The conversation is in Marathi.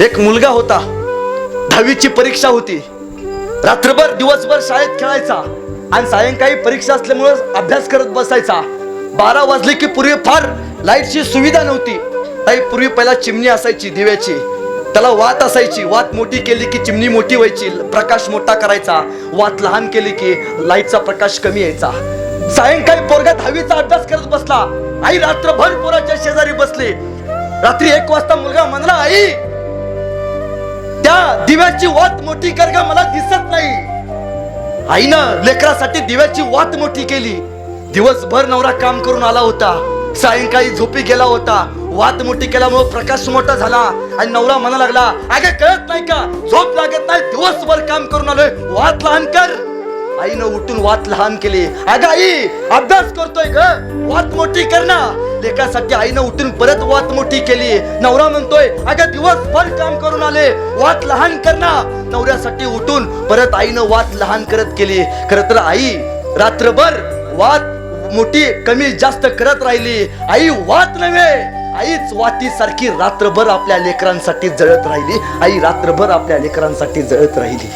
एक मुलगा होता, 10वीची परीक्षा होती. रात्रभर दिवसभर शाळेत खेळायचा आणि सायंकाळी परीक्षा असल्यामुळे अभ्यास करत बसायचा. 12 वाजले की पूर्वी फार लाईटची सुविधा नव्हती. पूर्वी पहिला चिमणी असायची दिव्याची, त्याला वात असायची. वात मोठी केली की चिमणी मोठी व्हायची, प्रकाश मोठा करायचा. वात लहान केली की लाईटचा प्रकाश कमी यायचा. सायंकाळी पोरगा 10वीचा अभ्यास करत बसला. आई रात्रभर पोराच्या शेजारी बसली. रात्री 1 वाजता मुलगा म्हणला, आई त्या दिव्याची वात मोठी कर ग, मला दिसत नाही. आईनं लेकरासाठी दिव्याची वात मोठी केली. दिवसभर नवरा काम करून आला होता, सायंकाळी झोपी गेला होता. वात मोठी केल्यामुळे प्रकाश मोठा झाला आणि नवरा म्हणा लागला, अगं कळत नाही का, झोप लागत नाही, दिवसभर काम करून आलोय, वात लहान कर. आईनं उठून वात लहान केली. अगं आई अभ्यास करतोय ग, वात मोठी कर ना. लेकासाठी आईनं उठून परत वात मोठी केली. नवरा म्हणतोय, अगं दिवसभर काम करून आले, वात लहान कर ना. नवऱ्यासाठी उठून परत आईनं वात लहान करत केली. खरं तर आई रात्रभर वात मोठी कमी जास्त करत राहिली. आई वात नव्हे, आईच वातीसारखी रात्रभर आपल्या लेकरांसाठी जळत राहिली. आई रात्रभर आपल्या लेकरांसाठी जळत राहिली.